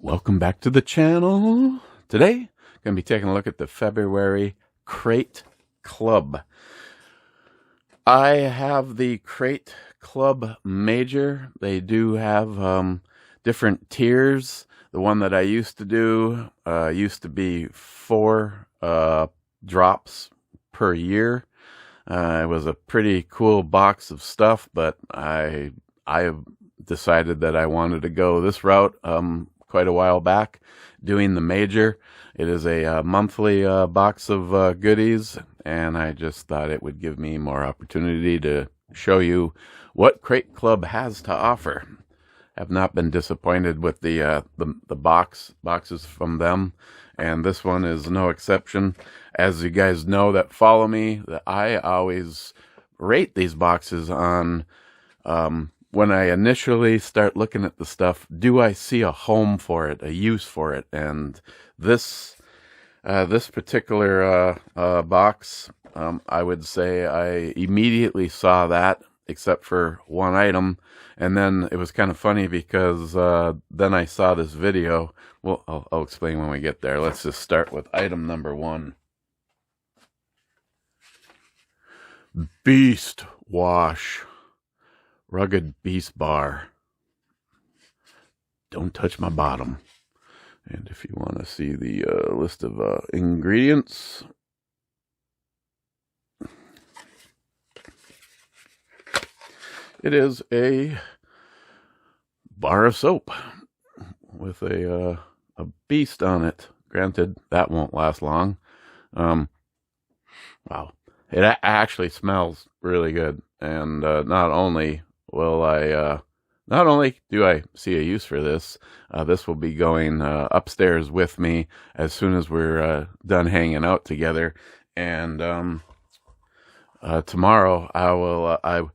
Welcome back to the channel. Today, I'm going to be taking a look at the February Crate Club. I have the Crate Club Major. They do have different tiers. The one that I used to do used to be 4 drops per year. It was a pretty cool box of stuff, but I decided that I wanted to go this route quite a while back, doing the major. It is a monthly box of goodies, and I just thought it would give me more opportunity to show you what Crate Club has to offer. Have not been disappointed with the boxes from them, and this one is no exception. As you guys know that follow me, that I always rate these boxes on when I initially start looking at the stuff, do I see a home for it, a use for it? And this particular box, I would say I immediately saw that, except for one item. And then it was kind of funny because then I saw this video. Well, I'll explain when we get there. Let's just start with item number 1. Beast Wash. Rugged Beast Bar. Don't touch my bottom. And if you want to see the list of ingredients, it is a bar of soap with a beast on it. Granted, that won't last long. Wow. It actually smells really good. And not only do I see a use for this, this will be going upstairs with me as soon as we're done hanging out together. And tomorrow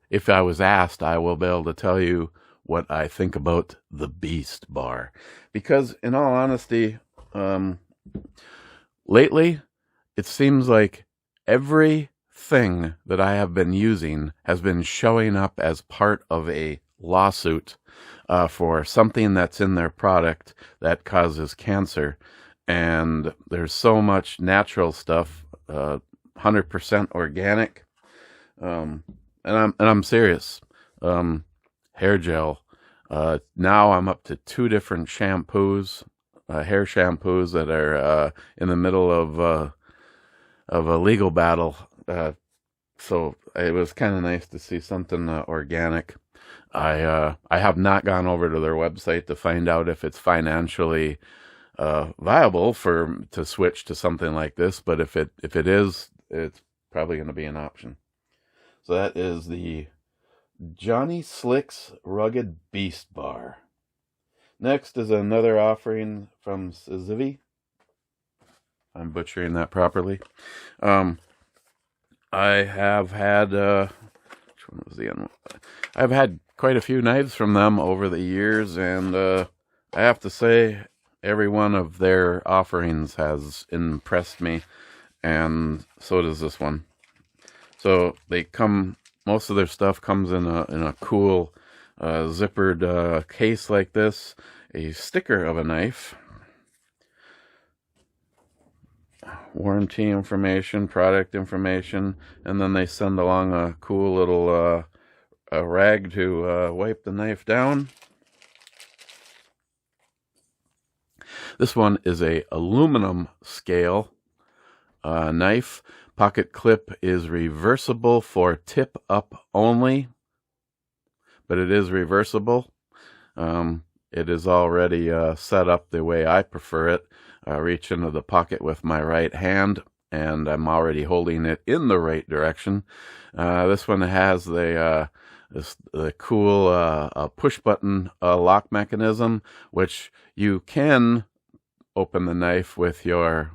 if I was asked, I will be able to tell you what I think about the Beast Bar. Because in all honesty, lately, it seems like everything that I have been using has been showing up as part of a lawsuit for something that's in their product that causes cancer. And there's so much natural stuff, 100% organic. And I'm serious. Hair gel. Now I'm up to 2 different shampoos, hair shampoos that are in the middle of a legal battle. So it was kind of nice to see something organic. I have not gone over to their website to find out if it's financially viable to switch to something like this, but if it is, it's probably going to be an option. So that is the Johnny Slick's Rugged Beast Bar. Next is another offering from Zivi. I'm butchering that properly. I have had which one was the other one? I've had quite a few knives from them over the years, and I have to say every one of their offerings has impressed me, and so does this one. So most of their stuff comes in a cool zippered case like this, a sticker of a knife, warranty information, product information, and then they send along a cool little a rag to wipe the knife down. This one is a aluminum scale knife. Pocket clip is reversible for tip up only, but it is reversible. It is already set up the way I prefer it. Reach into the pocket with my right hand, and I'm already holding it in the right direction. This one has the cool push button lock mechanism, which you can open the knife with your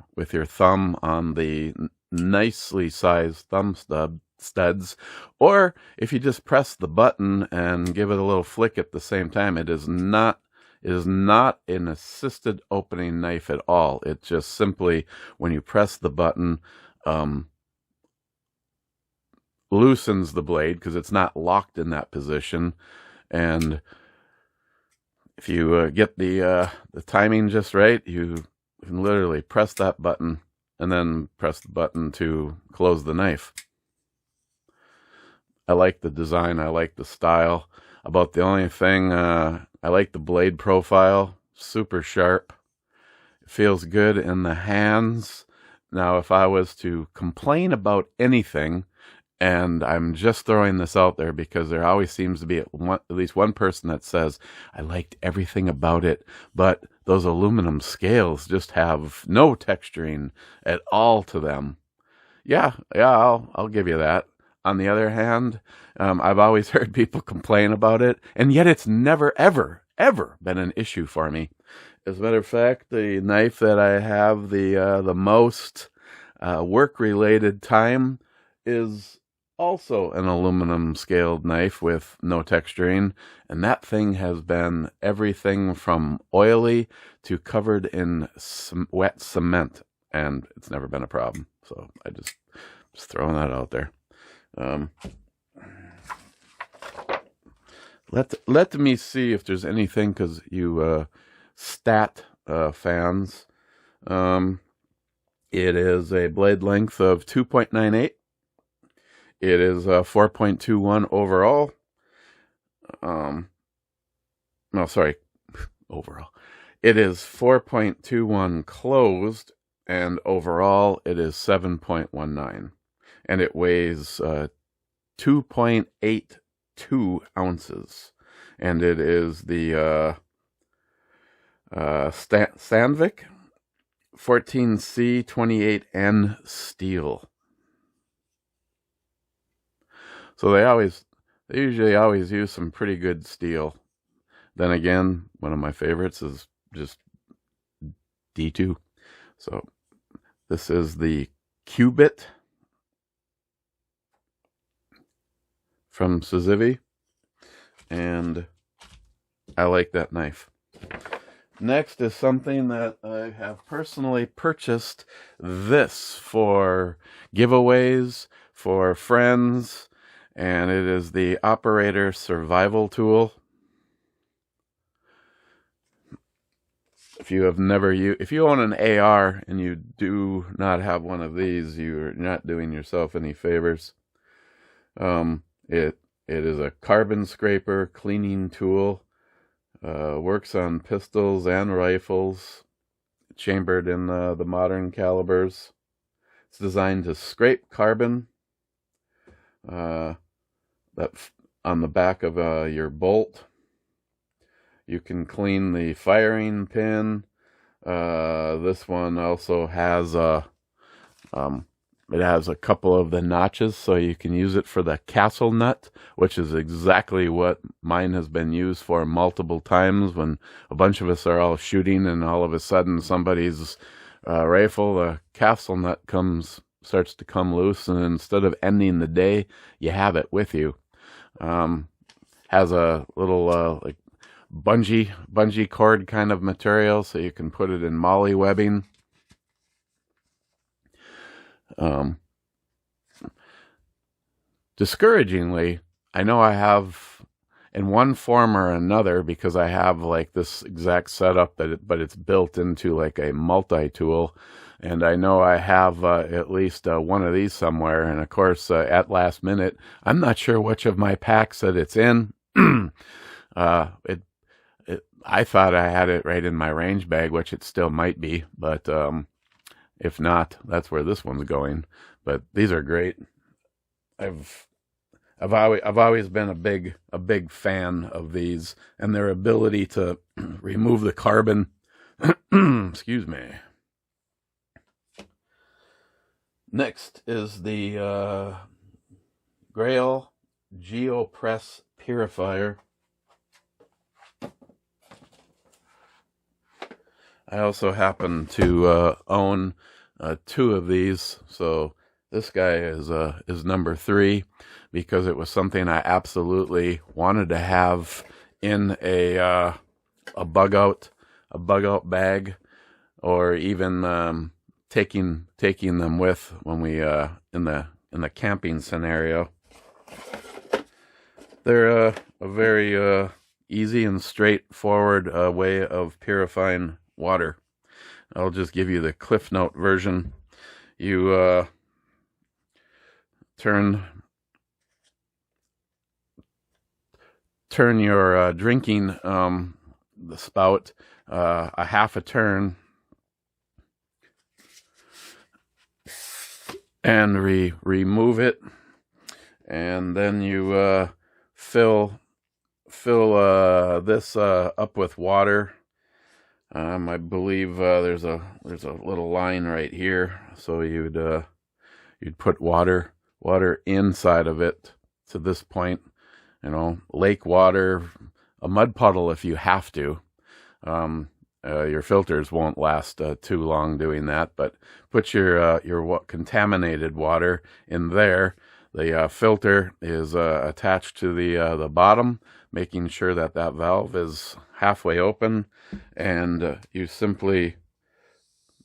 thumb on the nicely sized thumb studs, or if you just press the button and give it a little flick at the same time. It is not an assisted opening knife at all. It just simply, when you press the button, loosens the blade because it's not locked in that position, and If you get the timing just right, you can literally press that button and then press the button to close the knife. I like the design. I like the style. About the only thing, I like the blade profile. Super sharp. It feels good in the hands. Now, if I was to complain about anything, and I'm just throwing this out there because there always seems to be at least one person that says, I liked everything about it, but those aluminum scales just have no texturing at all to them. Yeah, I'll give you that. On the other hand, I've always heard people complain about it, and yet it's never, ever, ever been an issue for me. As a matter of fact, the knife that I have the most work-related time is also an aluminum scaled knife with no texturing, and that thing has been everything from oily to covered in wet cement, and it's never been a problem. So I just throwing that out there. Let me see if there's anything, because you stat fans. It is a blade length of 2.98. It is 4.21 overall. No, sorry, overall. It is 4.21 closed, and overall it is 7.19. And it weighs 2.82 ounces. And it is the Sandvik 14C28N steel. So they usually always use some pretty good steel. Then again, one of my favorites is just D2. So this is the Cubit from Suzivi, and I like that knife. Next is something that I have personally purchased this for giveaways, for friends, and it is the Operator Survival Tool. If you have never if you own an AR and you do not have one of these, you're not doing yourself any favors. It is a carbon scraper cleaning tool. Works on pistols and rifles, chambered in the modern calibers. It's designed to scrape carbon that on the back of your bolt. You can clean the firing pin. This one also has it has a couple of the notches, so you can use it for the castle nut, which is exactly what mine has been used for multiple times when a bunch of us are all shooting and all of a sudden somebody's rifle, the castle nut starts to come loose, and instead of ending the day, you have it with you. Has a little like bungee cord kind of material, so you can put it in molly webbing. Discouragingly, I know I have in one form or another, because I have like this exact setup, but it's built into like a multi-tool, and I know I have at least one of these somewhere, and of course at last minute I'm not sure which of my packs that it's in. I thought I had it right in my range bag, which it still might be, but if not, that's where this one's going. But these are great. I've always been a big fan of these and their ability to remove the carbon. Excuse me. Next is the Grail GeoPress Purifier. I also happen to own two of these, so this guy is number 3, because it was something I absolutely wanted to have in a bug out bag, or even taking them with when we in the camping scenario. They're a very easy and straightforward way of purifying water. I'll just give you the Cliff Note version. You turn your drinking the spout a half a turn and remove it, and then you fill this up with water. I believe there's a little line right here, so you'd put water inside of it to this point. You know, lake water, a mud puddle if you have to. Your filters won't last too long doing that, but put your contaminated water in there. The filter is attached to the bottom, making sure that valve is halfway open, and you simply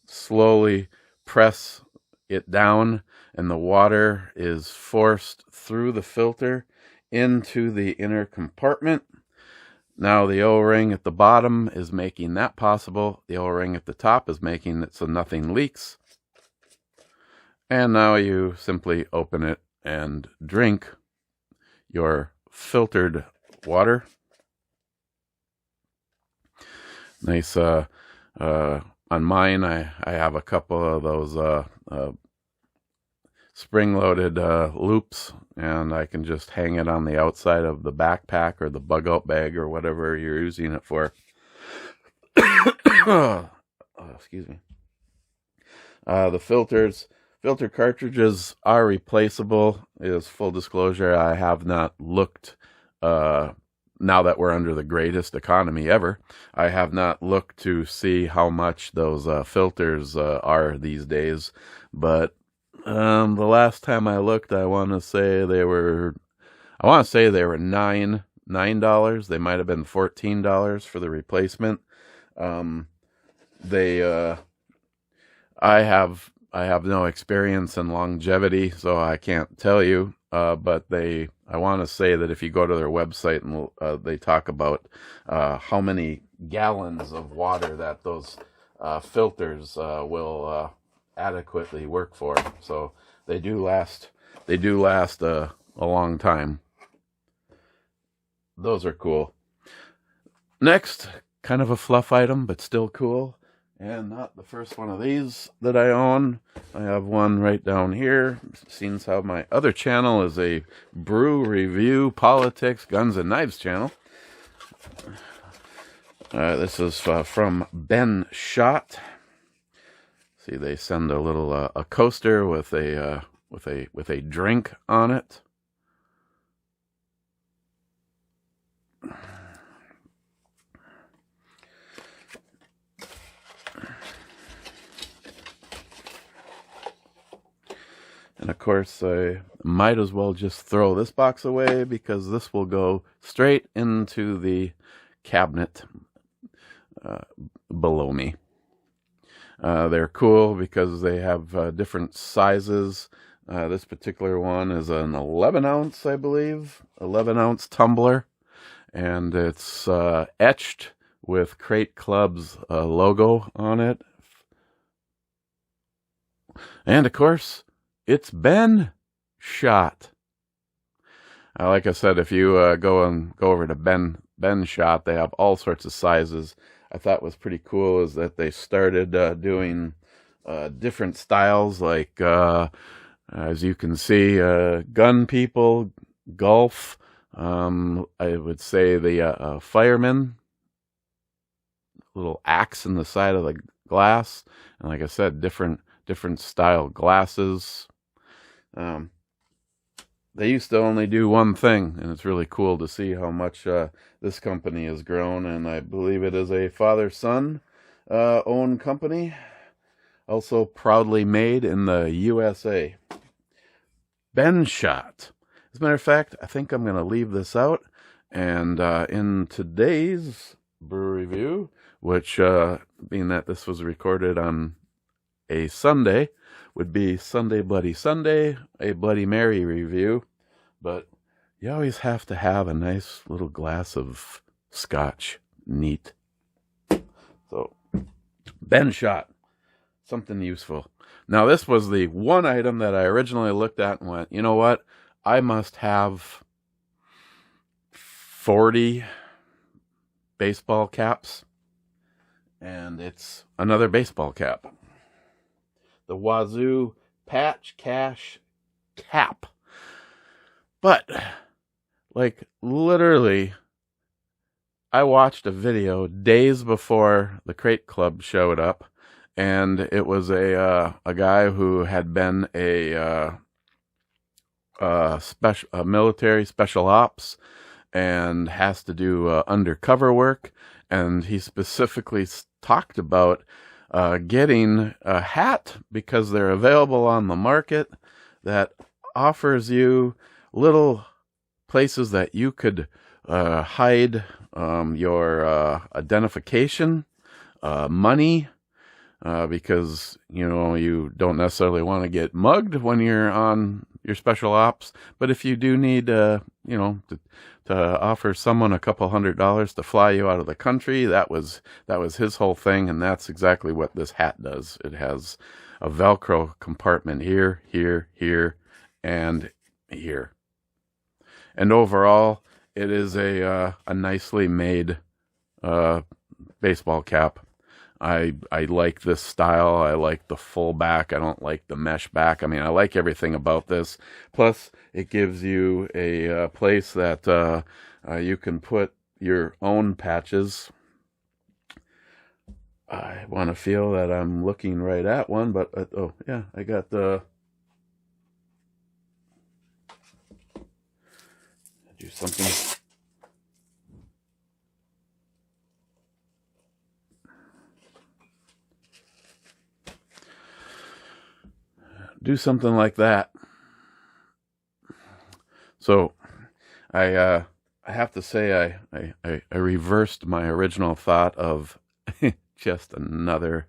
slowly press it down, and the water is forced through the filter into the inner compartment. Now the O-ring at the bottom is making that possible. The O-ring at the top is making it so nothing leaks. And now you simply open it and drink your filtered water. Nice. On mine, I have a couple of those spring-loaded loops, and I can just hang it on the outside of the backpack or the bug-out bag or whatever you're using it for. Excuse me. The filter cartridges are replaceable. Is full disclosure, I have not looked, now that we're under the greatest economy ever, I have not looked to see how much those filters are these days, but the last time I looked, I want to say they were $9. They might have been $14 for the replacement. I have no experience in longevity, so I can't tell you. But I want to say that if you go to their website and they talk about how many gallons of water that those filters will adequately work for. So they do last a long time. Those are cool. Next, kind of a fluff item, but still cool, and not the first one of these that I own. I have one right down here. Seems how my other channel is a brew review, politics, guns and knives channel. This is from Ben Shot. See, they send a little a coaster with a drink on it. And of course, I might as well just throw this box away, because this will go straight into the cabinet below me. They're cool because they have different sizes. This particular one is an 11-ounce, I believe, 11-ounce tumbler, and it's etched with Crate Club's logo on it. And of course, it's Ben Shot. Like I said, if you go over to Ben Shot, they have all sorts of sizes. I thought was pretty cool is that they started doing different styles, like as you can see, gun people, golf. I would say the fireman, little axe in the side of the glass, and like I said, different style glasses. They used to only do one thing, and it's really cool to see how much this company has grown, and I believe it is a father-son owned company, also proudly made in the USA. Ben Shot. As a matter of fact, I think I'm going to leave this out, and in today's brew review, which, being that this was recorded on a Sunday, would be Sunday Bloody Sunday, a Bloody Mary review. But you always have to have a nice little glass of Scotch neat. So, bend shot, something useful. Now, this was the one item that I originally looked at and went, you know what? I must have 40 baseball caps, and it's another baseball cap. The Wazoo Patch Cash Cap. But, like, literally, I watched a video days before the Crate Club showed up, and it was a guy who had been a military special ops and has to do undercover work, and he specifically talked about getting a hat because they're available on the market that offers you little places that you could hide your identification, money, because you don't necessarily want to get mugged when you're on your special ops. But if you do need to offer someone a couple $100 to fly you out of the country, that was his whole thing, and that's exactly what this hat does. It has a Velcro compartment here, here, here, and here. And overall, it is a nicely made baseball cap. I like this style. I like the full back. I don't like the mesh back. I mean, I like everything about this. Plus, it gives you a place that you can put your own patches. I want to feel that I'm looking right at one, but oh yeah, I got the. Do something. Do something like that. So I have to say I reversed my original thought of just another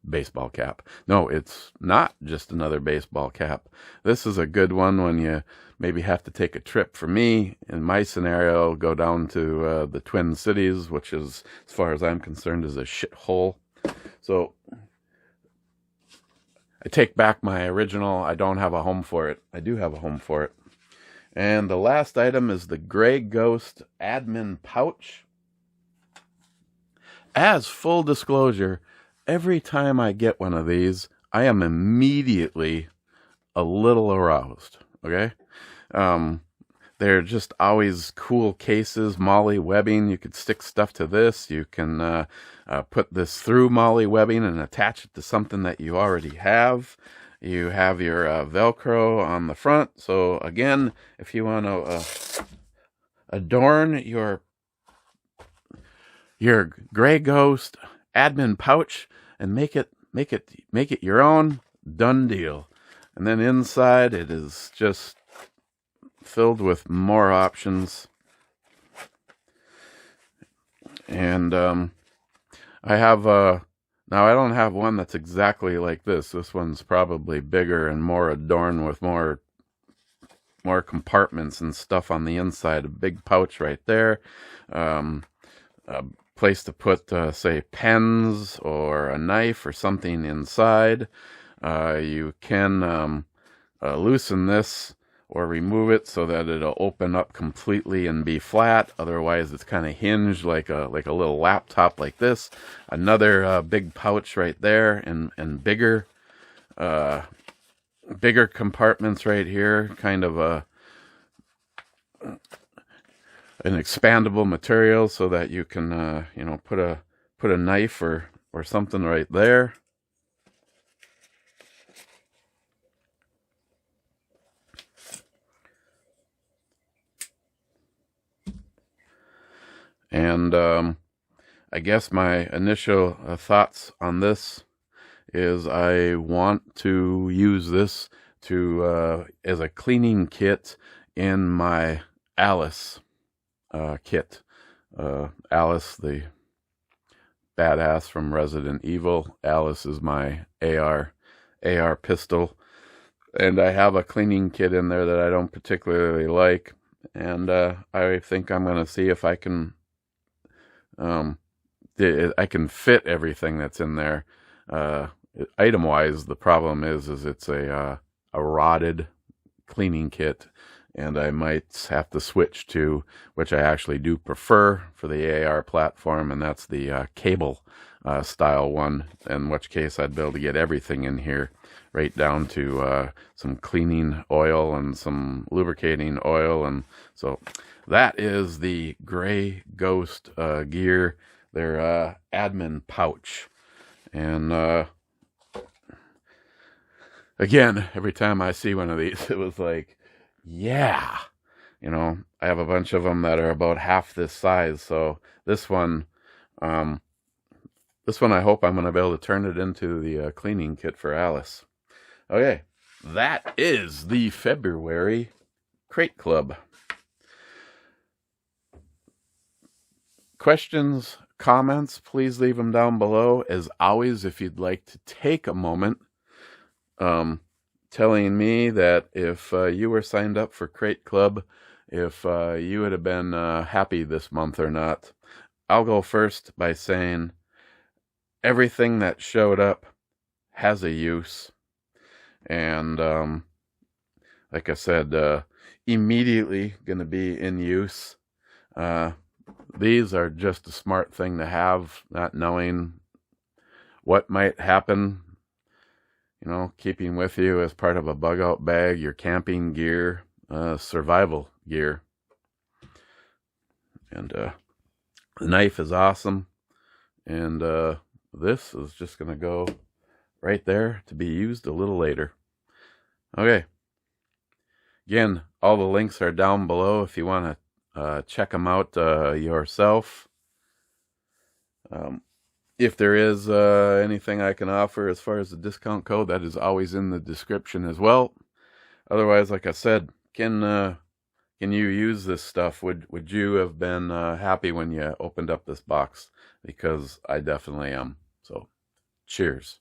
baseball cap. No, it's not just another baseball cap. This is a good one when you maybe have to take a trip. For me, in my scenario, go down to the Twin Cities, which is, as far as I'm concerned, is a shithole. So I take back my original. I don't have a home for it. I do have a home for it. And the last item is the Gray Ghost admin pouch. As full disclosure, every time I get one of these, I am immediately a little aroused, okay? They're just always cool cases, MOLLE webbing. You could stick stuff to this. You can put this through MOLLE webbing and attach it to something that you already have. You have your Velcro on the front. So again, if you want to adorn your Gray Ghost admin pouch and make it your own, done deal. And then inside it is just filled with more options. And I have now I don't have one that's exactly like this. This one's probably bigger and more adorned with more compartments and stuff on the inside. A big pouch right there. A place to put, say, pens or a knife or something inside. You can loosen this or remove it so that it'll open up completely and be flat. Otherwise, it's kind of hinged like a little laptop like this. Another big pouch right there, and bigger compartments right here. Kind of an expandable material so that you can put a knife or something right there. And I guess my initial thoughts on this is I want to use this to as a cleaning kit in my Alice kit. Alice, the badass from Resident Evil. Alice is my AR pistol. And I have a cleaning kit in there that I don't particularly like. And I think I'm going to see if I can I can fit everything that's in there. Item-wise, the problem is it's a rotted cleaning kit, and I might have to switch to, which I actually do prefer for the AR platform, and that's the cable style one, in which case I'd be able to get everything in here, right down to some cleaning oil and some lubricating oil. And so that is the Gray Ghost gear, their admin pouch. And again, every time I see one of these, it was like, yeah, you know, I have a bunch of them that are about half this size. So this one I hope I'm going to be able to turn it into the cleaning kit for Alice. Okay, that is the February Crate Club. Questions, comments, please leave them down below. As always, if you'd like to take a moment telling me that if you were signed up for Crate Club, if you would have been happy this month or not. I'll go first by saying everything that showed up has a use. And like I said, immediately going to be in use. These are just a smart thing to have, not knowing what might happen. You know, keeping with you as part of a bug out bag, your camping gear, survival gear. And the knife is awesome. And this is just going to go right there to be used a little later. Okay. Again, all the links are down below if you want to check them out yourself. If there is anything I can offer as far as the discount code, that is always in the description as well. Otherwise, like I said, can you use this stuff? Would you have been happy when you opened up this box? Because I definitely am. So, cheers.